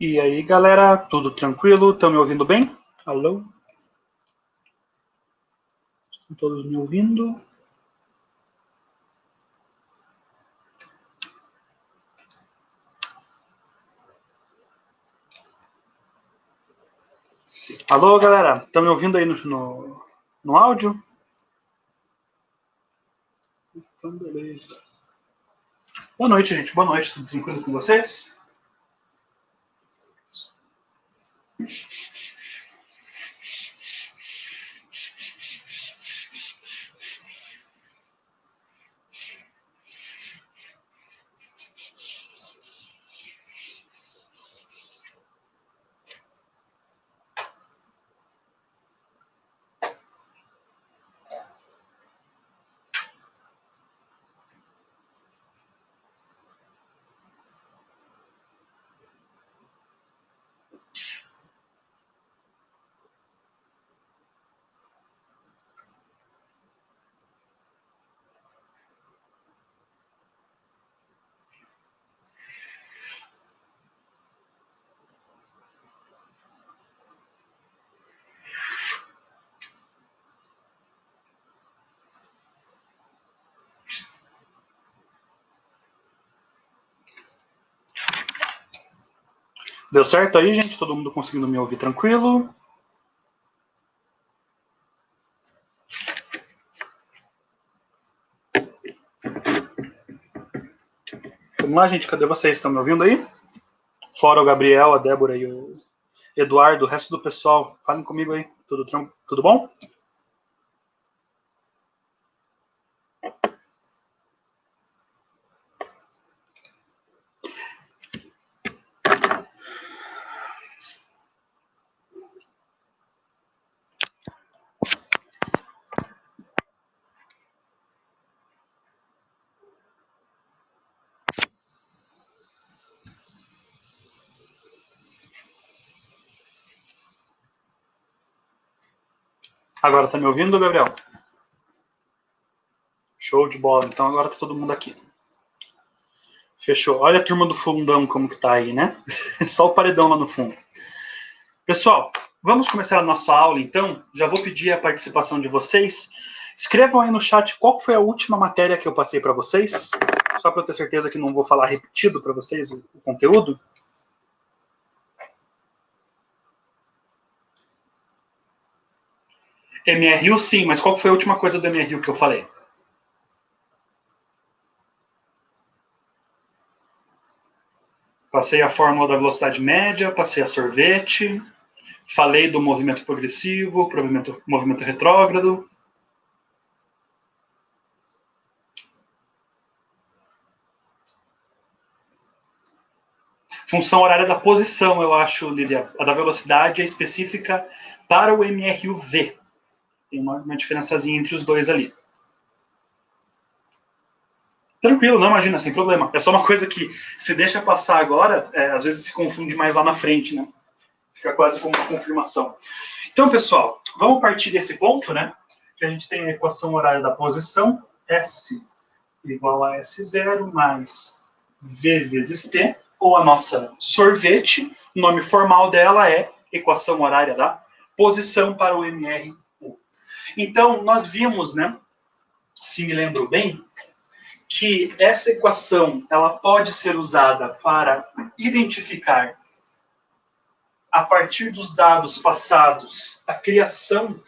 E aí, galera, tudo tranquilo? Estão me ouvindo bem? Alô? Estão todos me ouvindo? Alô, galera, estão me ouvindo aí no áudio? Então, beleza. Boa noite, gente. Boa noite. Tudo tranquilo com vocês? Deu certo aí, gente? Todo mundo conseguindo me ouvir tranquilo? Vamos lá, gente. Cadê vocês? Estão me ouvindo aí? Fora o Gabriel, a Débora e o Eduardo, o resto do pessoal, falem comigo aí. Tudo bom? Agora tá me ouvindo, Gabriel? Show de bola. Então agora tá todo mundo aqui. Fechou. Olha a turma do fundão como que tá aí, né? Só o paredão lá no fundo. Pessoal, vamos começar a nossa aula então. Já vou pedir a participação de vocês. Escrevam aí no chat qual foi a última matéria que eu passei para vocês. Só para eu ter certeza que não vou falar repetido para vocês o conteúdo. MRU sim, mas qual foi a última coisa do MRU que eu falei? Passei a fórmula da velocidade média, passei a sorvete, falei do movimento progressivo, movimento retrógrado. Função horária da posição, eu acho, Lilia. A da velocidade é específica para o MRUV. Tem uma diferençazinha entre os dois ali. Tranquilo, não imagina, sem problema. É só uma coisa que se deixa passar agora, às vezes se confunde mais lá na frente, né? Fica quase como uma confirmação. Então, pessoal, vamos partir desse ponto, né? Que a gente tem a equação horária da posição, S igual a S0 mais V vezes T, ou a nossa sorvete, o nome formal dela é equação horária da posição para o MRU. Então, nós vimos, né, se me lembro bem, que essa equação ela pode ser usada para identificar, a partir dos dados passados, a criação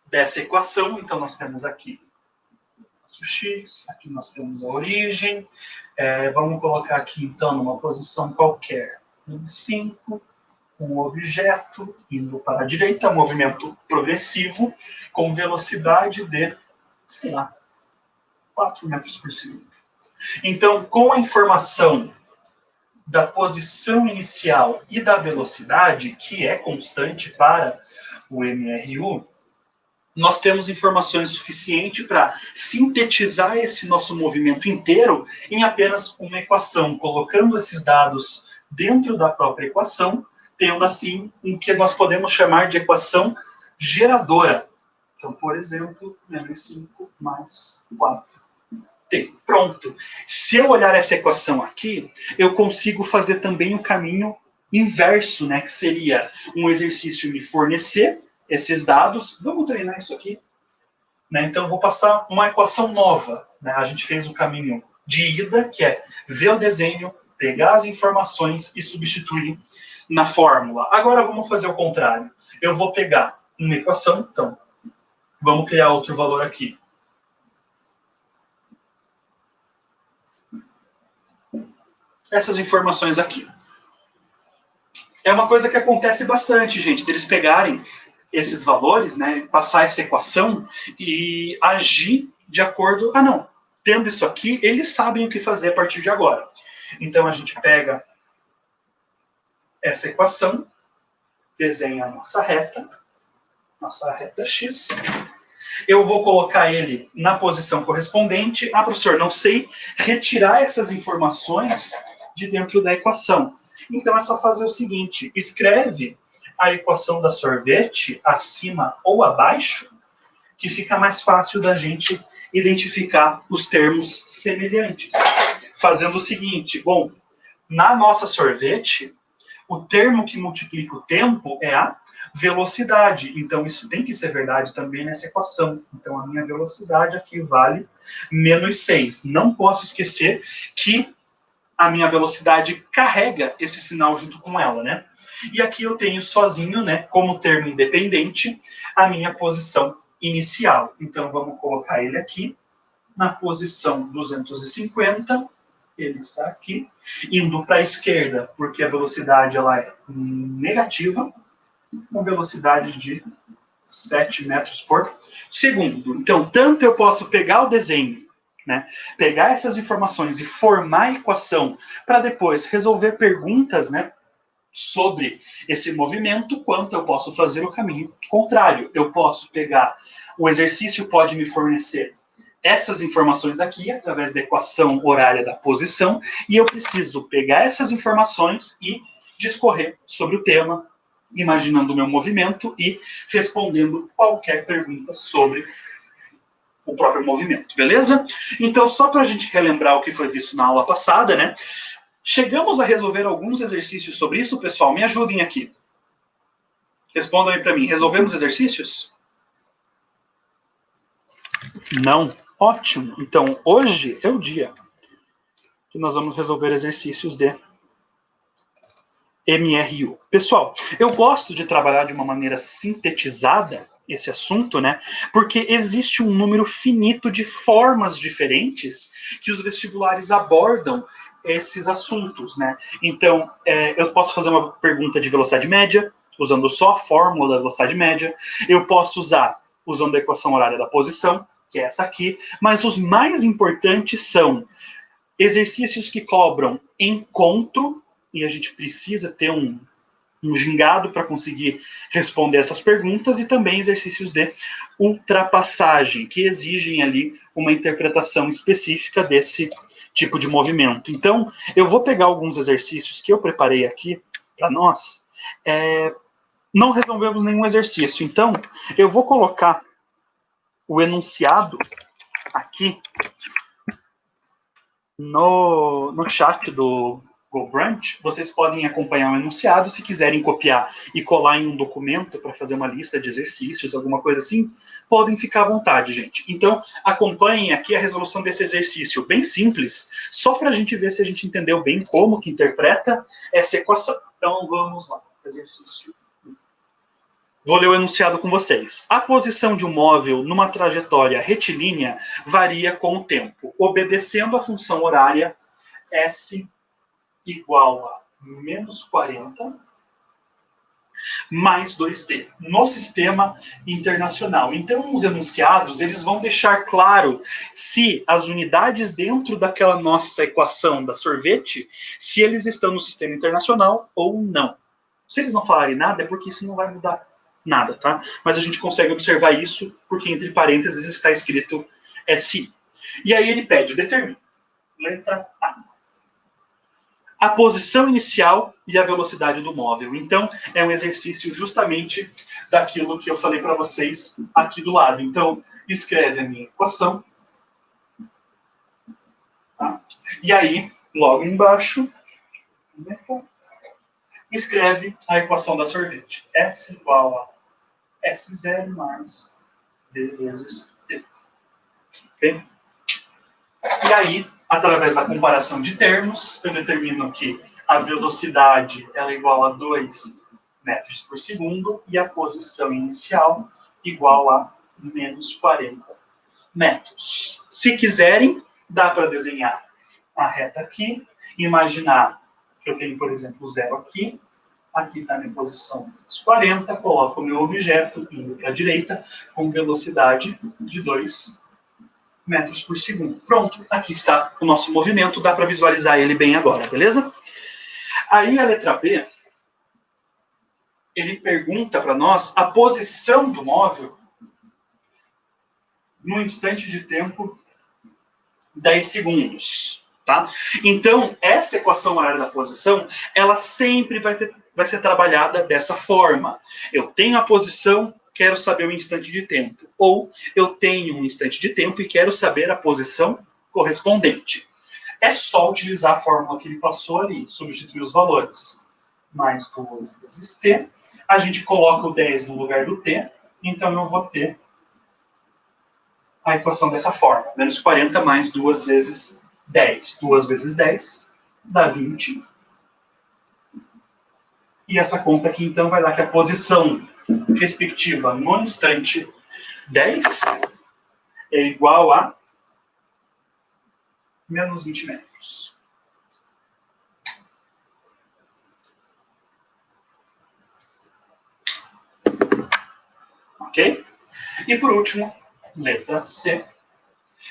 dessa equação. Então, nós temos aqui o x, aqui nós temos a origem. Vamos colocar aqui, então, numa posição qualquer, 5, um objeto indo para a direita, movimento progressivo, com velocidade de, sei lá, 4 metros por segundo. Então, com a informação da posição inicial e da velocidade, que é constante para o MRU, nós temos informações suficientes para sintetizar esse nosso movimento inteiro em apenas uma equação, colocando esses dados dentro da própria equação, tendo assim o que nós podemos chamar de equação geradora. Então, por exemplo, M5 mais 4. Pronto. Se eu olhar essa equação aqui, eu consigo fazer também o caminho inverso, né, que seria um exercício me fornecer esses dados. Vamos treinar isso aqui, né? Então, eu vou passar uma equação nova, né? A gente fez o caminho de ida, que é ver o desenho, pegar as informações e substituir na fórmula. Agora, vamos fazer o contrário. Eu vou pegar uma equação, então, vamos criar outro valor aqui. Essas informações aqui. É uma coisa que acontece bastante, gente, deles pegarem esses valores, né, passar essa equação e agir de acordo... Ah, não, tendo isso aqui, eles sabem o que fazer a partir de agora. Então, a gente pega essa equação, desenha a nossa reta x. Eu vou colocar ele na posição correspondente. Ah, professor, não sei retirar essas informações de dentro da equação. Então, é só fazer o seguinte, escreve a equação da sorvete acima ou abaixo, que fica mais fácil da gente identificar os termos semelhantes. Fazendo o seguinte, bom, na nossa sorvete, o termo que multiplica o tempo é a velocidade. Então, isso tem que ser verdade também nessa equação. Então, a minha velocidade aqui vale menos 6. Não posso esquecer que a minha velocidade carrega esse sinal junto com ela, né? E aqui eu tenho sozinho, né, como termo independente, a minha posição inicial. Então, vamos colocar ele aqui na posição 250. Ele está aqui, indo para a esquerda, porque a velocidade ela é negativa, uma velocidade de 7 metros por segundo. Então, tanto eu posso pegar o desenho, né, pegar essas informações e formar a equação para depois resolver perguntas, né, sobre esse movimento, quanto eu posso fazer o caminho contrário. Eu posso pegar, o exercício pode me fornecer essas informações aqui, através da equação horária da posição, e eu preciso pegar essas informações e discorrer sobre o tema, imaginando o meu movimento e respondendo qualquer pergunta sobre o próprio movimento, beleza? Então, só para a gente relembrar o que foi visto na aula passada, né? Chegamos a resolver alguns exercícios sobre isso, pessoal? Me ajudem aqui. Respondam aí para mim. Resolvemos exercícios? Não. Ótimo. Então, hoje é o dia que nós vamos resolver exercícios de MRU. Pessoal, eu gosto de trabalhar de uma maneira sintetizada esse assunto, né? Porque existe um número finito de formas diferentes que os vestibulares abordam esses assuntos, né? Então, eu posso fazer uma pergunta de velocidade média, usando só a fórmula da velocidade média. Eu posso usar usando a equação horária da posição, que é essa aqui. Mas os mais importantes são exercícios que cobram encontro, e a gente precisa ter um gingado para conseguir responder essas perguntas, e também exercícios de ultrapassagem, que exigem ali uma interpretação específica desse tipo de movimento. Então, eu vou pegar alguns exercícios que eu preparei aqui para nós. Não resolvemos nenhum exercício, então eu vou colocar o enunciado aqui no chat do GoBrunch. Vocês podem acompanhar o enunciado. Se quiserem copiar e colar em um documento para fazer uma lista de exercícios, alguma coisa assim, podem ficar à vontade, gente. Então, acompanhem aqui a resolução desse exercício bem simples, só para a gente ver se a gente entendeu bem como que interpreta essa equação. Então, vamos lá. Exercício. Vou ler o enunciado com vocês. A posição de um móvel numa trajetória retilínea varia com o tempo, obedecendo a função horária S igual a menos 40 mais 2t, no sistema internacional. Então, os enunciados, eles vão deixar claro se as unidades dentro daquela nossa equação da sorvete, se eles estão no sistema internacional ou não. Se eles não falarem nada, é porque isso não vai mudar nada, tá? Mas a gente consegue observar isso porque entre parênteses está escrito SI. E aí ele pede, determine. Letra A. A posição inicial e a velocidade do móvel. Então, é um exercício justamente daquilo que eu falei para vocês aqui do lado. Então, escreve a minha equação. Tá? E aí, logo embaixo, escreve a equação da sorvete. S igual a S0 mais D vezes T. Ok? E aí, através da comparação de termos, eu determino que a velocidade ela é igual a 2 metros por segundo e a posição inicial igual a menos 40 metros. Se quiserem, dá para desenhar a reta aqui, imaginar que eu tenho, por exemplo, 0 aqui, aqui está a minha posição menos 40, coloco o meu objeto indo para a direita com velocidade de 2 metros por segundo. Pronto, aqui está o nosso movimento, dá para visualizar ele bem agora, beleza? Aí a letra B, ele pergunta para nós a posição do móvel no instante de tempo 10 segundos, tá? Então, essa equação horária da posição, ela sempre vai ser trabalhada dessa forma. Eu tenho a posição, quero saber o instante de tempo. Ou eu tenho um instante de tempo e quero saber a posição correspondente. É só utilizar a fórmula que ele passou ali, substituir os valores. Mais 2 vezes t. A gente coloca o 10 no lugar do t, então eu vou ter a equação dessa forma. Menos 40 mais 2 vezes 10. 2 vezes 10 dá 20. E essa conta aqui, então, vai dar que a posição respectiva no instante 10 é igual a menos 20 metros. Ok? E por último, letra C.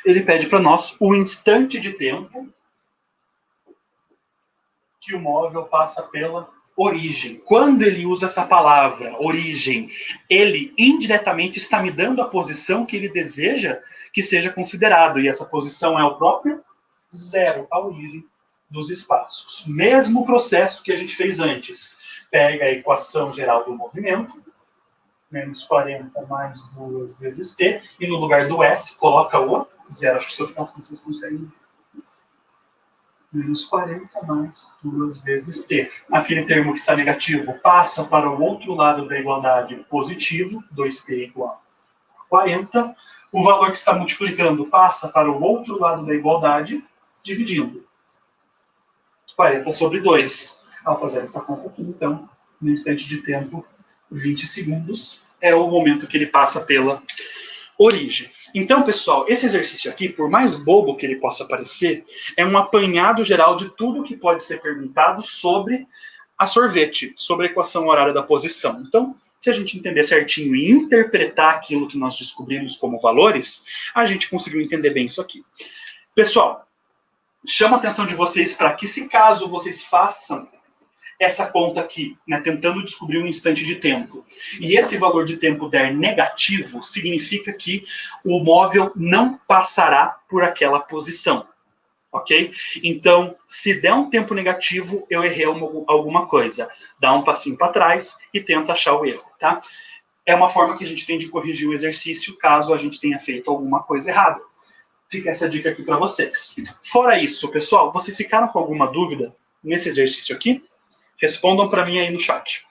Ele pede para nós o instante de tempo que o móvel passa pela origem. Quando ele usa essa palavra, origem, ele indiretamente está me dando a posição que ele deseja que seja considerado. E essa posição é o próprio zero, a origem dos espaços. Mesmo processo que a gente fez antes. Pega a equação geral do movimento, menos 40 mais 2 vezes t, e no lugar do S, coloca o zero. Acho que se eu ficar assim, vocês conseguem ver. Menos 40 mais 2 vezes t. Aquele termo que está negativo passa para o outro lado da igualdade positivo, 2t igual a 40. O valor que está multiplicando passa para o outro lado da igualdade, dividindo. 40 sobre 2. Ao fazer essa conta aqui, então, no instante de tempo, 20 segundos, é o momento que ele passa pela origem. Então, pessoal, esse exercício aqui, por mais bobo que ele possa parecer, é um apanhado geral de tudo que pode ser perguntado sobre a sorvete, sobre a equação horária da posição. Então, se a gente entender certinho e interpretar aquilo que nós descobrimos como valores, a gente conseguiu entender bem isso aqui. Pessoal, chamo a atenção de vocês para que, se caso vocês façam essa conta aqui, né, tentando descobrir um instante de tempo, e esse valor de tempo der negativo, significa que o móvel não passará por aquela posição, ok? Então, se der um tempo negativo, eu errei alguma coisa. Dá um passinho para trás e tenta achar o erro, tá? É uma forma que a gente tem de corrigir o exercício caso a gente tenha feito alguma coisa errada. Fica essa dica aqui para vocês. Fora isso, pessoal, vocês ficaram com alguma dúvida nesse exercício aqui? Respondam para mim aí no chat.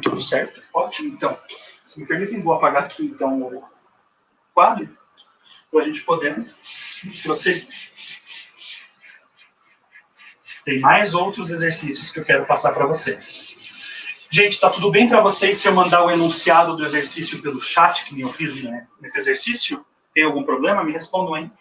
Tudo certo? Ótimo. Então, se me permitem, vou apagar aqui então o quadro para a gente poder prosseguir. Tem mais outros exercícios que eu quero passar para vocês. Gente, tá tudo bem para vocês se eu mandar o enunciado do exercício pelo chat, que nem eu fiz, né, nesse exercício? Tem algum problema? Me respondam, hein?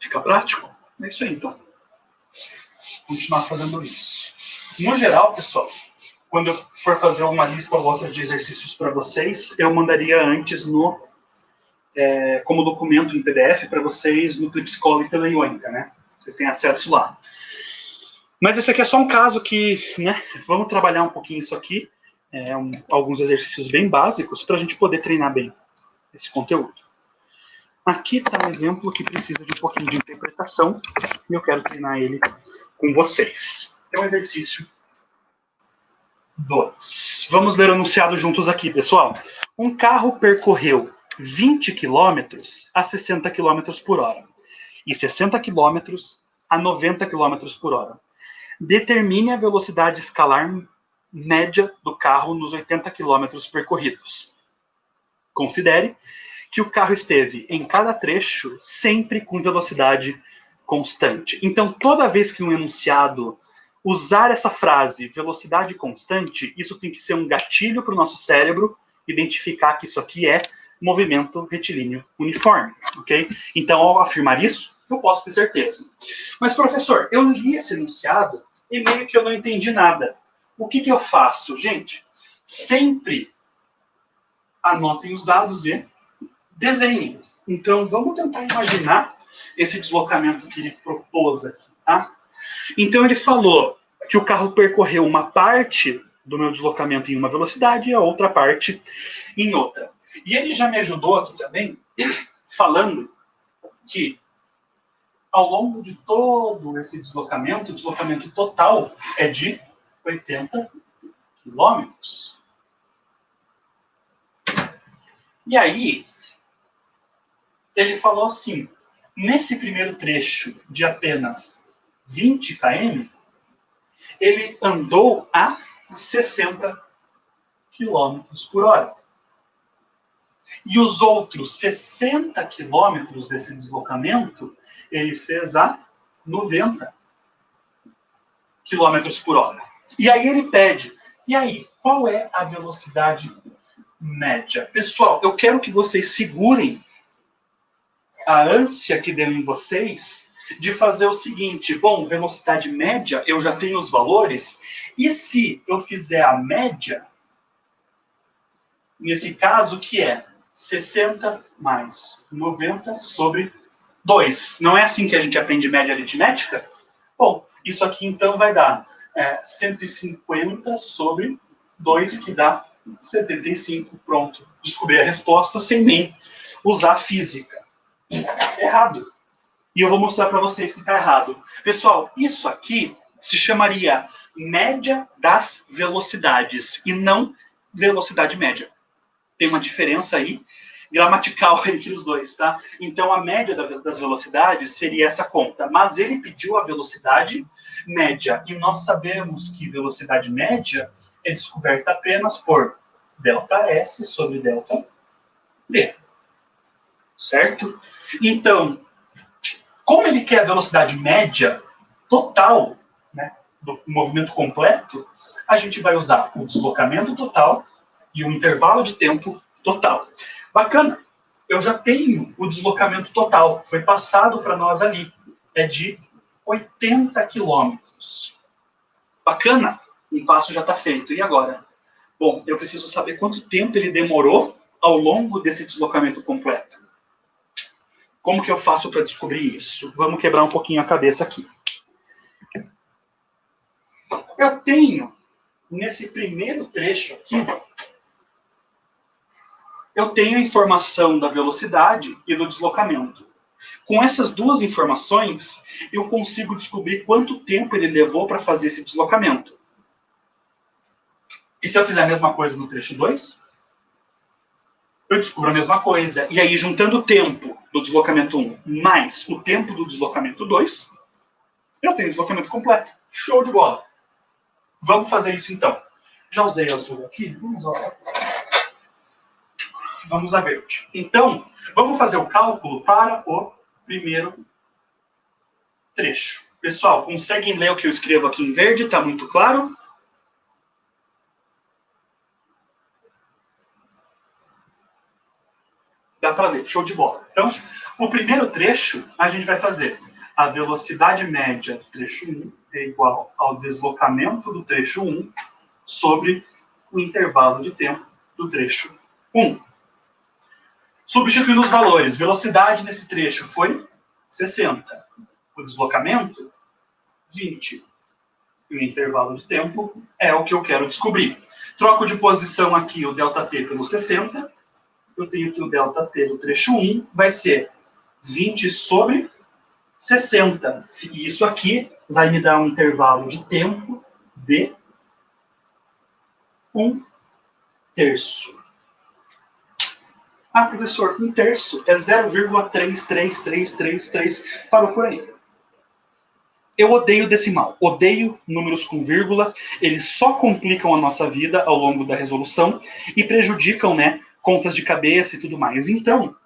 Fica prático? É isso aí, então. Continuar fazendo isso. No geral, pessoal, quando eu for fazer uma lista ou outra de exercícios para vocês, eu mandaria antes como documento em PDF para vocês no Clipscholar e pela Ionica, né? Vocês têm acesso lá. Mas esse aqui é só um caso que, né? Vamos trabalhar um pouquinho isso aqui. alguns exercícios bem básicos para a gente poder treinar bem esse conteúdo. Aqui está um exemplo que precisa de um pouquinho de interpretação e eu quero treinar ele com vocês. É um exercício 2. Vamos ler o enunciado juntos aqui, pessoal. Um carro percorreu 20 km a 60 km por hora e 60 km a 90 km por hora. Determine a velocidade escalar média do carro nos 80 km percorridos. Considere que o carro esteve em cada trecho sempre com velocidade constante. Então, toda vez que um enunciado usar essa frase, velocidade constante, isso tem que ser um gatilho para o nosso cérebro identificar que isso aqui é movimento retilíneo uniforme, ok? Então, ao afirmar isso, eu posso ter certeza. Mas, professor, eu li esse enunciado e meio que eu não entendi nada. O que eu faço? Gente, sempre anotem os dados e desenhem. Então, vamos tentar imaginar esse deslocamento que ele propôs aqui, tá? Então, ele falou que o carro percorreu uma parte do meu deslocamento em uma velocidade e a outra parte em outra. E ele já me ajudou aqui também, falando que ao longo de todo esse deslocamento, o deslocamento total é de 80 quilômetros. E aí, ele falou assim, nesse primeiro trecho de apenas 20 km, ele andou a 60 km por hora. E os outros 60 quilômetros desse deslocamento, ele fez a 90 km por hora. E aí ele pede, e aí, qual é a velocidade média? Pessoal, eu quero que vocês segurem a ânsia que deu em vocês de fazer o seguinte, bom, velocidade média, eu já tenho os valores, e se eu fizer a média, nesse caso, que é 60 mais 90 sobre 2. Não é assim que a gente aprende média aritmética? Bom, isso aqui então vai dar 150 sobre 2, que dá 75. Pronto, descobri a resposta sem nem usar física. Errado. E eu vou mostrar para vocês que está errado. Pessoal, isso aqui se chamaria média das velocidades e não velocidade média. Tem uma diferença aí gramatical entre os dois, tá? Então, a média das velocidades seria essa conta. Mas ele pediu a velocidade média. E nós sabemos que velocidade média é descoberta apenas por ΔS sobre ΔT. Certo? Então, como ele quer a velocidade média total, né, do movimento completo, a gente vai usar o deslocamento total e o intervalo de tempo total. Bacana, eu já tenho o deslocamento total, foi passado para nós ali, é de 80 quilômetros. Bacana, um passo já está feito. E agora? Bom, eu preciso saber quanto tempo ele demorou ao longo desse deslocamento completo. Como que eu faço para descobrir isso? Vamos quebrar um pouquinho a cabeça aqui. Eu tenho, nesse primeiro trecho aqui, eu tenho a informação da velocidade e do deslocamento. Com essas duas informações, eu consigo descobrir quanto tempo ele levou para fazer esse deslocamento. E se eu fizer a mesma coisa no trecho 2? Eu descubro a mesma coisa. E aí, juntando o tempo do deslocamento 1 mais o tempo do deslocamento 2, eu tenho o deslocamento completo. Show de bola. Vamos fazer isso então. Já usei azul aqui, vamos a verde. Então, vamos fazer o cálculo para o primeiro trecho. Pessoal, conseguem ler o que eu escrevo aqui em verde? Está muito claro? Dá para ler, show de bola. Então, o primeiro trecho, a gente vai fazer a velocidade média do trecho 1 é igual ao deslocamento do trecho 1 sobre o intervalo de tempo do trecho 1. Substituindo os valores, velocidade nesse trecho foi 60. O deslocamento, 20. E o intervalo de tempo é o que eu quero descobrir. Troco de posição aqui o ΔT pelo 60. Eu tenho que o ΔT do trecho 1 vai ser 20 sobre 60. E isso aqui vai me dar um intervalo de tempo de 1/3. Ah, professor, 1/3 é 0,33333. Parou por aí. Eu odeio decimal, odeio números com vírgula, eles só complicam a nossa vida ao longo da resolução e prejudicam, né, contas de cabeça e tudo mais. Então,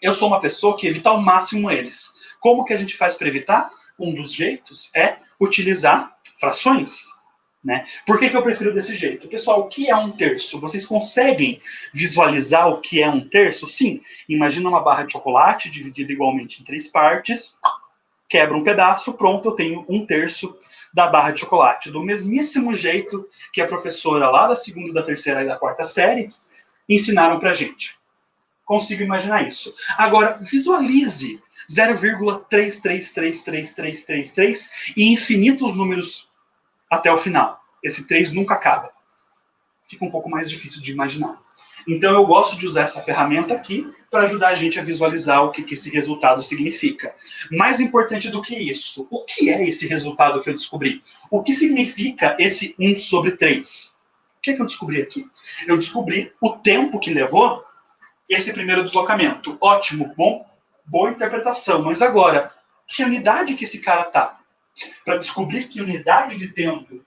eu sou uma pessoa que evita ao máximo eles. Como que a gente faz para evitar? Um dos jeitos é utilizar frações. Né? Por que eu prefiro desse jeito? Pessoal, o que é 1/3? Vocês conseguem visualizar o que é 1/3? Sim. Imagina uma barra de chocolate dividida igualmente em 3 partes, quebra um pedaço, pronto, eu tenho 1/3 da barra de chocolate. Do mesmíssimo jeito que a professora lá da 2ª, da 3ª e da 4ª série ensinaram pra gente. Consigo imaginar isso. Agora, visualize 0,333333 e infinitos números até o final. Esse 3 nunca acaba. Fica um pouco mais difícil de imaginar. Então eu gosto de usar essa ferramenta aqui para ajudar a gente a visualizar o que esse resultado significa. Mais importante do que isso, o que é esse resultado que eu descobri? O que significa esse 1/3? O que eu descobri aqui? Eu descobri o tempo que levou esse primeiro deslocamento. Ótimo, boa interpretação. Mas agora, que unidade que esse cara tá? Para descobrir que unidade de tempo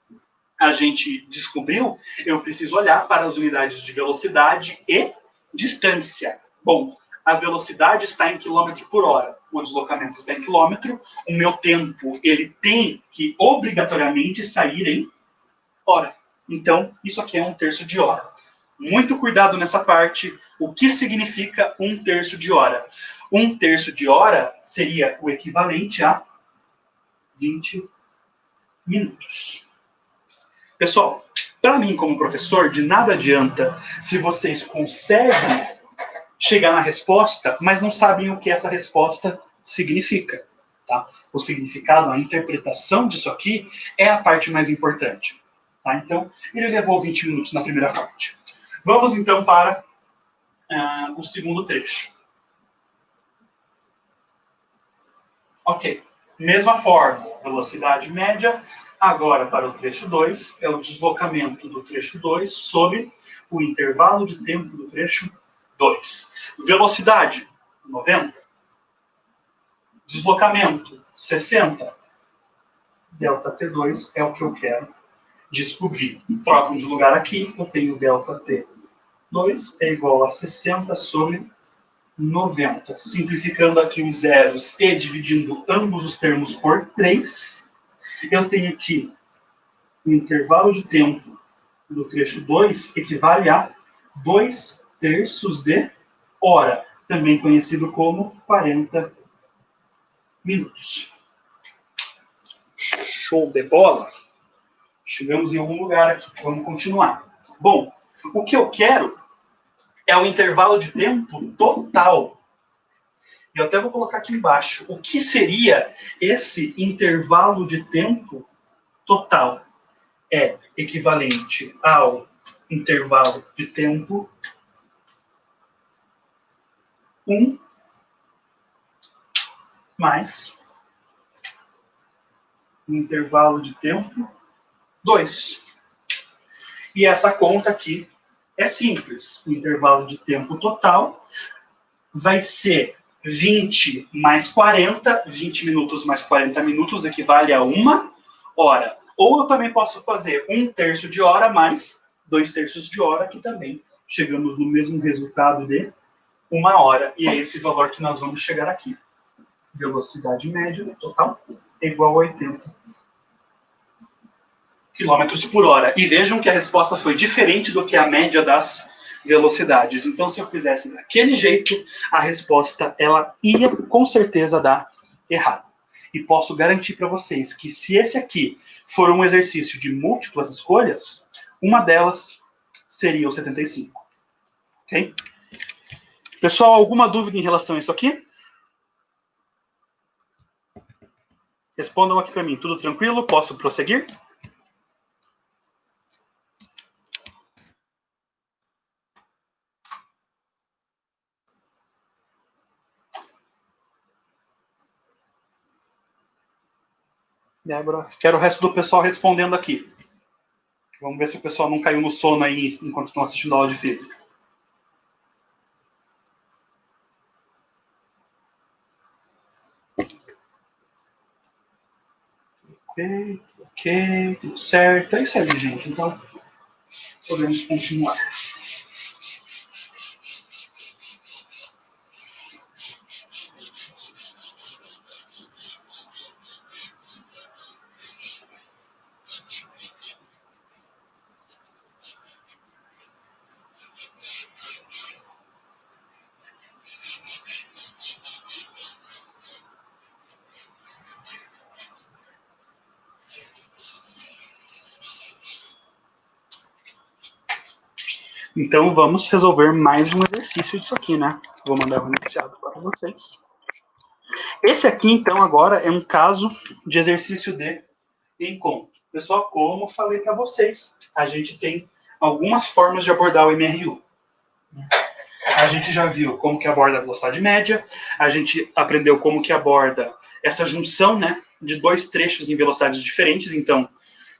a gente descobriu, eu preciso olhar para as unidades de velocidade e distância. Bom, a velocidade está em quilômetro por hora, o deslocamento está em quilômetro, o meu tempo ele tem que obrigatoriamente sair em hora. Então, isso aqui é 1/3 de hora. Muito cuidado nessa parte. O que significa 1/3 de hora? 1/3 de hora seria o equivalente a 20 minutos. Pessoal, para mim como professor, de nada adianta se vocês conseguem chegar na resposta, mas não sabem o que essa resposta significa. Tá? O significado, a interpretação disso aqui é a parte mais importante. Tá? Então, ele levou 20 minutos na primeira parte. Vamos então para o segundo trecho. Ok. Mesma forma, velocidade média. Agora, para o trecho 2, é o deslocamento do trecho 2 sobre o intervalo de tempo do trecho 2. Velocidade, 90. Deslocamento, 60. ΔT2 é o que eu quero descobrir. Troco de lugar aqui, eu tenho ΔT2 é igual a 60 sobre 90. Simplificando aqui os zeros e dividindo ambos os termos por 3, eu tenho que o intervalo de tempo do trecho 2 equivale a 2/3 de hora, também conhecido como 40 minutos. Show de bola? Chegamos em algum lugar aqui, vamos continuar. Bom, o que eu quero é o intervalo de tempo total. Eu até vou colocar aqui embaixo. O que seria esse intervalo de tempo total? É equivalente ao intervalo de tempo 1 mais o intervalo de tempo 2. E essa conta aqui é simples. O intervalo de tempo total vai ser 20 mais 40, 20 minutos mais 40 minutos equivale a 1 hora. Ou eu também posso fazer 1/3 de hora mais 2/3 de hora, que também chegamos no mesmo resultado de 1 hora. E é esse valor que nós vamos chegar aqui. Velocidade média total é igual a 80 km por hora. E vejam que a resposta foi diferente do que a média das velocidades. Então, se eu fizesse daquele jeito, a resposta ela ia com certeza dar errado. E posso garantir para vocês que se esse aqui for um exercício de múltiplas escolhas, uma delas seria o 75. Ok? Pessoal, alguma dúvida em relação a isso aqui? Respondam aqui para mim. Tudo tranquilo? Posso prosseguir? Débora, quero o resto do pessoal respondendo aqui. Vamos ver se o pessoal não caiu no sono aí enquanto estão assistindo a aula de física. Ok, tudo certo. É isso aí, gente. Então, podemos continuar. Então, vamos resolver mais um exercício disso aqui, né? Vou mandar o enunciado para vocês. Esse aqui, então, agora é um caso de exercício de encontro. Pessoal, como falei para vocês, a gente tem algumas formas de abordar o MRU. A gente já viu como que aborda a velocidade média, a gente aprendeu como que aborda essa junção, né, de dois trechos em velocidades diferentes, então,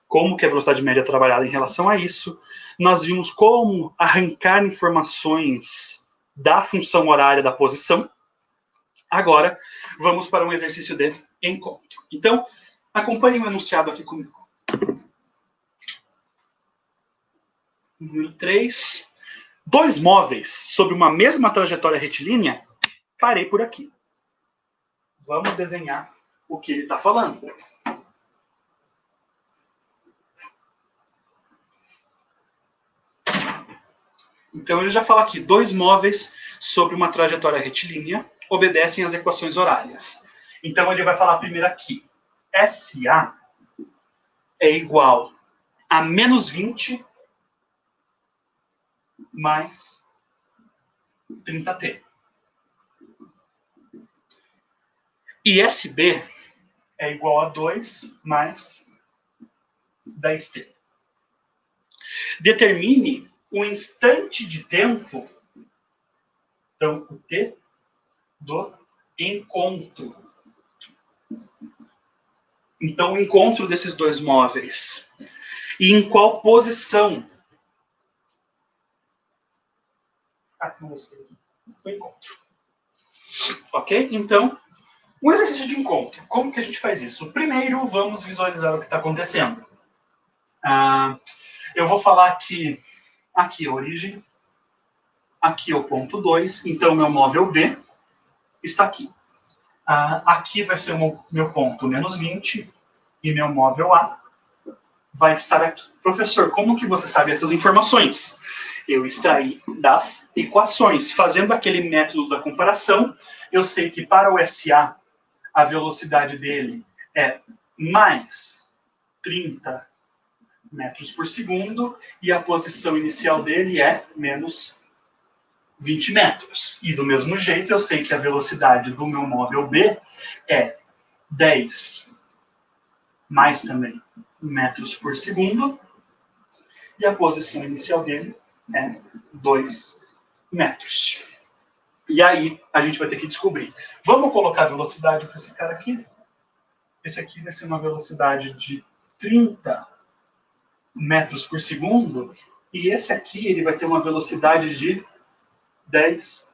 como que a velocidade média é trabalhada em relação a isso. Nós vimos como arrancar informações da função horária da posição. Agora, vamos para um exercício de encontro. Então, acompanhe o enunciado aqui comigo. Número 3. Dois móveis sobre uma mesma trajetória retilínea, parei por aqui. Vamos desenhar o que ele está falando. Então, ele já fala aqui, dois móveis sobre uma trajetória retilínea obedecem às equações horárias. Então, ele vai falar primeiro aqui, SA é igual a menos 20 mais 30T. E SB é igual a 2 mais 10T. Determine o instante de tempo, então o T, do encontro. Então, o encontro desses dois móveis. E em qual posição? O encontro. Ok? Então, um exercício de encontro. Como que a gente faz isso? Primeiro, vamos visualizar o que está acontecendo. Eu vou falar que aqui é a origem, aqui é o ponto 2, então meu móvel B está aqui. Aqui vai ser o meu ponto menos 20 e meu móvel A vai estar aqui. Professor, como que você sabe essas informações? Eu extraí das equações. Fazendo aquele método da comparação, eu sei que para o SA, a velocidade dele é mais 30 metros por segundo e a posição inicial dele é menos 20 metros. E do mesmo jeito, eu sei que a velocidade do meu móvel B é 10 mais também metros por segundo e a posição inicial dele é 2 metros. E aí, a gente vai ter que descobrir. Vamos colocar a velocidade para esse cara aqui? Esse aqui vai ser uma velocidade de 30 metros por segundo, e esse aqui ele vai ter uma velocidade de 10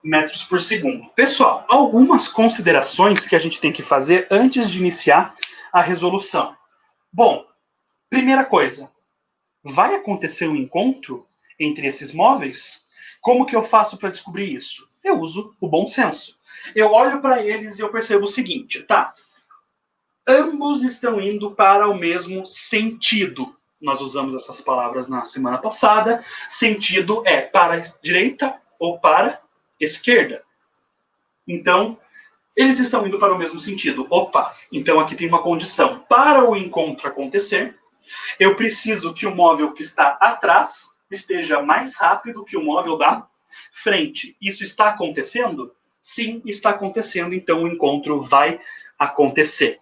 metros por segundo. Pessoal, algumas considerações que a gente tem que fazer antes de iniciar a resolução. Bom, primeira coisa, vai acontecer um encontro entre esses móveis? Como que eu faço para descobrir isso? Eu uso o bom senso. Eu olho para eles e eu percebo o seguinte, tá? Ambos estão indo para o mesmo sentido. Nós usamos essas palavras na semana passada. Sentido é para a direita ou para a esquerda. Então, eles estão indo para o mesmo sentido. Opa, então aqui tem uma condição. Para o encontro acontecer, eu preciso que o móvel que está atrás esteja mais rápido que o móvel da frente. Isso está acontecendo? Sim, está acontecendo. Então, o encontro vai acontecer.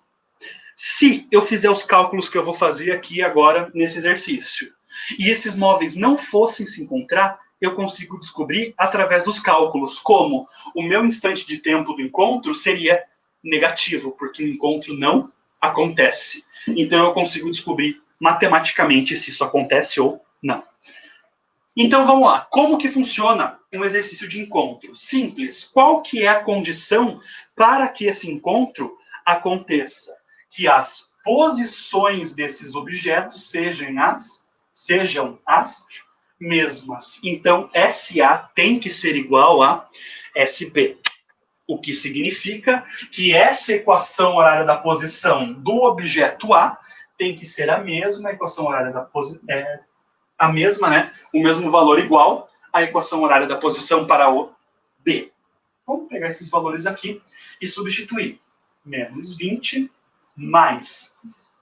Se eu fizer os cálculos que eu vou fazer aqui agora nesse exercício, e esses móveis não fossem se encontrar, eu consigo descobrir através dos cálculos como o meu instante de tempo do encontro seria negativo, porque o encontro não acontece. Então, eu consigo descobrir matematicamente se isso acontece ou não. Então, vamos lá. Como que funciona um exercício de encontro? Simples. Qual que é a condição para que esse encontro aconteça? Que as posições desses objetos sejam as mesmas. Então, SA tem que ser igual a SB. O que significa que essa equação horária da posição do objeto A tem que ser a mesma equação horária da posição... a mesma, né? O mesmo valor igual à equação horária da posição para o B. Vamos pegar esses valores aqui e substituir. Menos 20 mais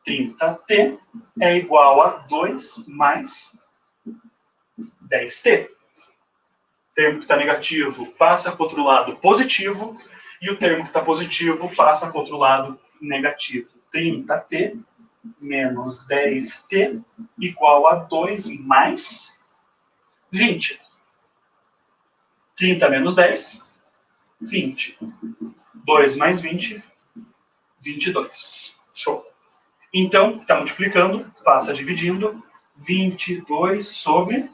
30t é igual a 2 mais 10t. O termo que está negativo passa para o outro lado positivo, e o termo que está positivo passa para o outro lado negativo. 30t menos 10t igual a 2 mais 20. 30 menos 10, 20. 2 mais 20, 22. Show. Então, está multiplicando, passa dividindo, 22 sobre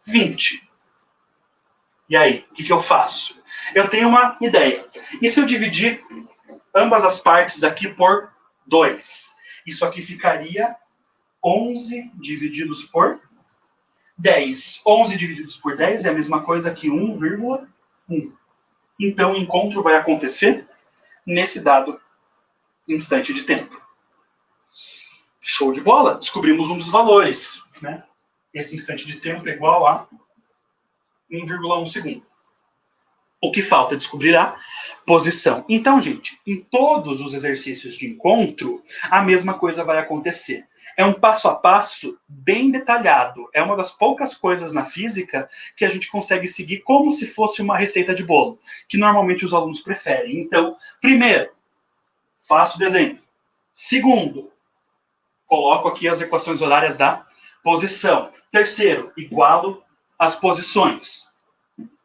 20. E aí, o que eu faço? Eu tenho uma ideia. E se eu dividir ambas as partes daqui por 2? Isso aqui ficaria 11 divididos por 10. 11 divididos por 10 é a mesma coisa que 1,1. Então, o encontro vai acontecer nesse dado instante de tempo. Show de bola! Descobrimos um dos valores, né? Esse instante de tempo é igual a 1,1 segundo. O que falta é descobrir a posição. Então, gente, em todos os exercícios de encontro, a mesma coisa vai acontecer. É um passo a passo bem detalhado. É uma das poucas coisas na física que a gente consegue seguir como se fosse uma receita de bolo, que normalmente os alunos preferem. Então, primeiro, faço o desenho. Segundo, coloco aqui as equações horárias da posição. Terceiro, igualo as posições.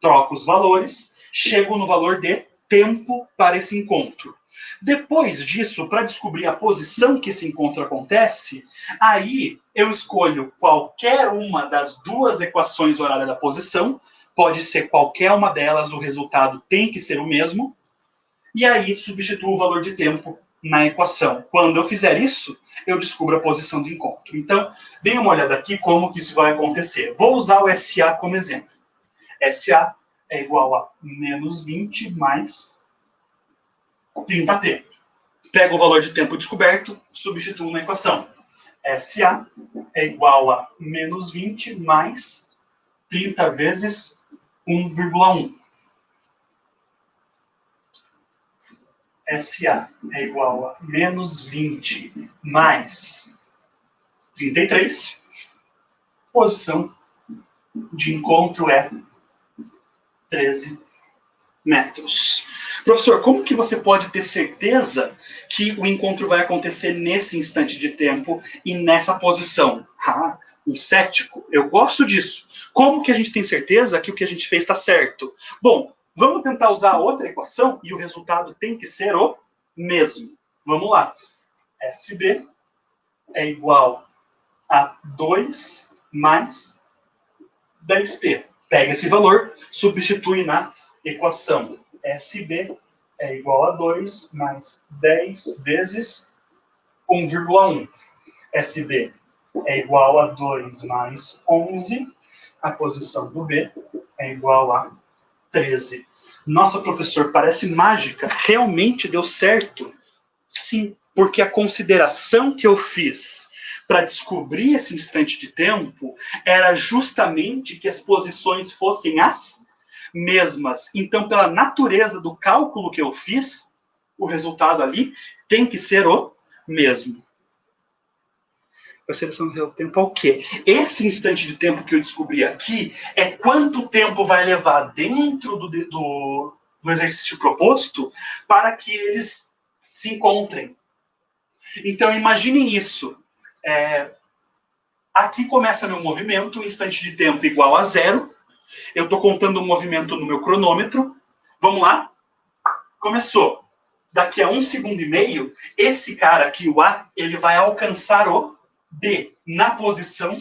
Troco os valores, chego no valor de tempo para esse encontro. Depois disso, para descobrir a posição que esse encontro acontece, aí eu escolho qualquer uma das duas equações horárias da posição, pode ser qualquer uma delas, o resultado tem que ser o mesmo, e aí substituo o valor de tempo na equação. Quando eu fizer isso, eu descubro a posição do encontro. Então, dê uma olhada aqui como que isso vai acontecer. Vou usar o SA como exemplo. SA é igual a menos 20 mais 30t. Pego o valor de tempo descoberto, substituo na equação. SA é igual a menos 20 mais 30 vezes 1,1. SA é igual a menos 20 mais 33. Posição de encontro é 13 metros. Professor, como que você pode ter certeza que o encontro vai acontecer nesse instante de tempo e nessa posição? Um cético, eu gosto disso. Como que a gente tem certeza que o que a gente fez está certo? Bom, vamos tentar usar outra equação e o resultado tem que ser o mesmo. Vamos lá. SB é igual a 2 mais 10t. Pega esse valor, substitui na equação. SB é igual a 2 mais 10 vezes 1,1. SB é igual a 2 mais 11. A posição do B é igual a 13. Nossa, professor, parece mágica. Realmente deu certo? Sim, porque a consideração que eu fiz para descobrir esse instante de tempo era justamente que as posições fossem as mesmas. Então, pela natureza do cálculo que eu fiz, o resultado ali tem que ser o mesmo. A seleção do tempo é o quê? Esse instante de tempo que eu descobri aqui é quanto tempo vai levar dentro do exercício proposto para que eles se encontrem. Então, imaginem isso. Aqui começa meu movimento, instante de tempo igual a 0. Eu estou contando o movimento no meu cronômetro. Vamos lá? Começou. daqui a 1,5 segundos, esse cara aqui, o A, ele vai alcançar o B, na posição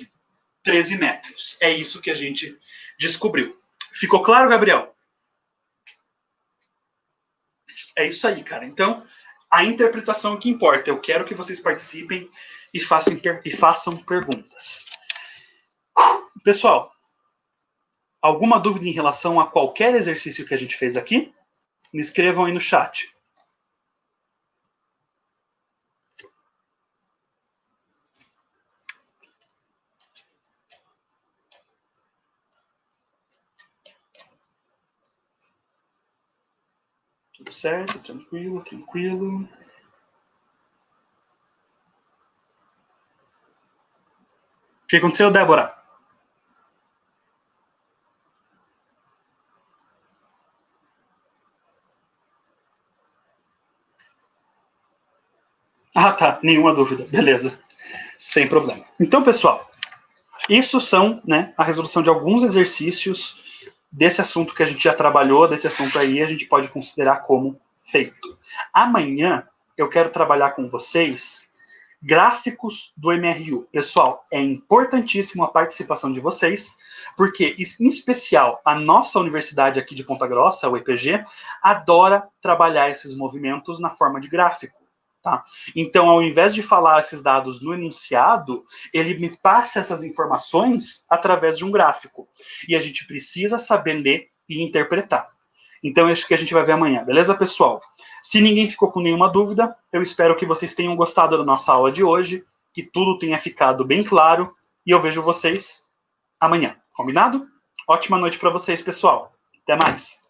13 metros. É isso que a gente descobriu. Ficou claro, Gabriel? É isso aí, cara. Então, a interpretação é que importa. Eu quero que vocês participem e façam perguntas. Pessoal, alguma dúvida em relação a qualquer exercício que a gente fez aqui? Me escrevam aí no chat. Tudo certo, tranquilo, tranquilo. O que aconteceu, Débora? Ah, tá. Nenhuma dúvida. Beleza. Sem problema. Então, pessoal, isso são, né, a resolução de alguns exercícios desse assunto que a gente já trabalhou, desse assunto aí, a gente pode considerar como feito. Amanhã eu quero trabalhar com vocês gráficos do MRU. Pessoal, é importantíssimo a participação de vocês, porque, em especial, a nossa universidade aqui de Ponta Grossa, o EPG, adora trabalhar esses movimentos na forma de gráfico. Tá? Então, ao invés de falar esses dados no enunciado, ele me passa essas informações através de um gráfico. E a gente precisa saber ler e interpretar. Então, é isso que a gente vai ver amanhã, beleza, pessoal? Se ninguém ficou com nenhuma dúvida, eu espero que vocês tenham gostado da nossa aula de hoje, que tudo tenha ficado bem claro, e eu vejo vocês amanhã, combinado? Ótima noite para vocês, pessoal. Até mais.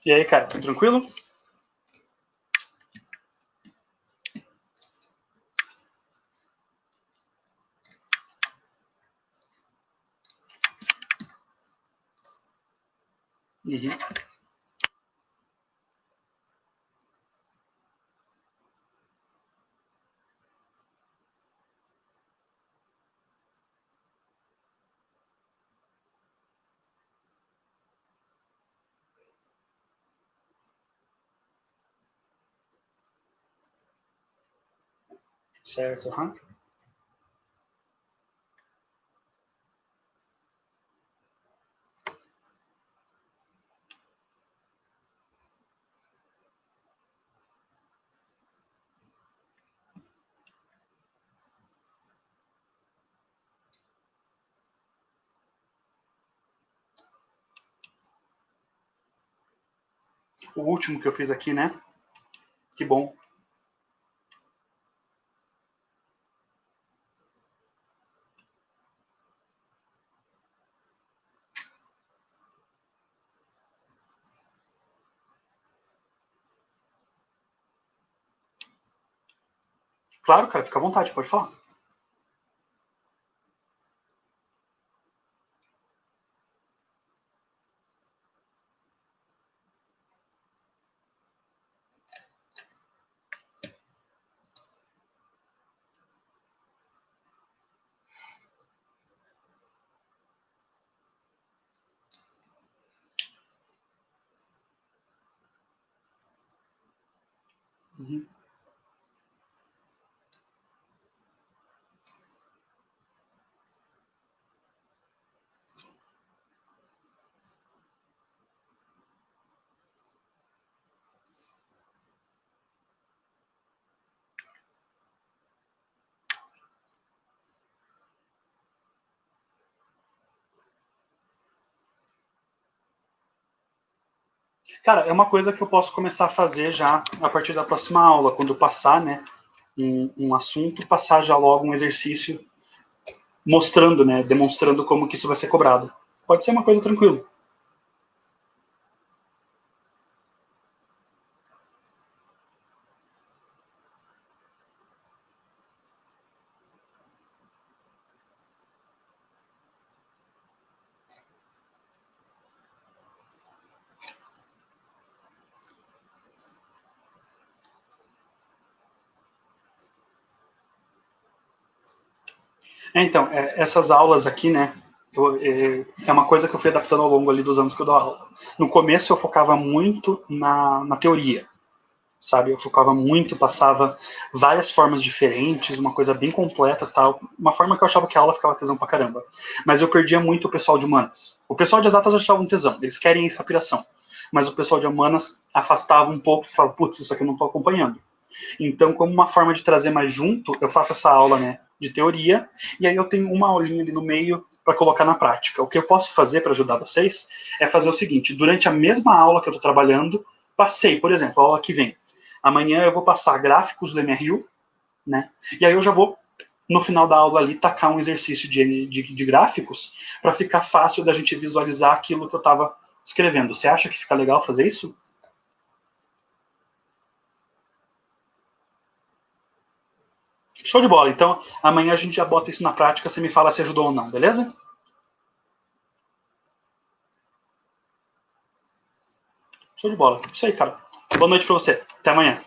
E aí, cara, tudo tranquilo? Uhum. Certo, uhum. O último que eu fiz aqui, né? Que bom. Claro, cara, fica à vontade, pode falar. Uhum. Cara, é uma coisa que eu posso começar a fazer já a partir da próxima aula, quando passar, né, um assunto, passar já logo um exercício mostrando, né, demonstrando como que isso vai ser cobrado. Pode ser uma coisa tranquila. Então, essas aulas aqui, né, é uma coisa que eu fui adaptando ao longo ali dos anos que eu dou aula. No começo eu focava muito na teoria, sabe? Eu focava muito, passava várias formas diferentes, uma coisa bem completa, tal, uma forma que eu achava que a aula ficava tesão pra caramba. Mas eu perdia muito o pessoal de humanas. O pessoal de exatas achava um tesão, eles querem essa piração. Mas o pessoal de humanas afastava um pouco e falava, putz, isso aqui eu não tô acompanhando. Então, como uma forma de trazer mais junto, eu faço essa aula, né, de teoria, e aí eu tenho uma aulinha ali no meio para colocar na prática. O que eu posso fazer para ajudar vocês é fazer o seguinte: durante a mesma aula que eu estou trabalhando, passei, por exemplo, a aula que vem. Amanhã eu vou passar gráficos do MRU, né? E aí eu já vou, no final da aula ali, tacar um exercício de gráficos para ficar fácil da gente visualizar aquilo que eu estava escrevendo. Você acha que fica legal fazer isso? Show de bola. Então, amanhã a gente já bota isso na prática. Você me fala se ajudou ou não, beleza? Show de bola. Isso aí, cara. Boa noite pra você. Até amanhã.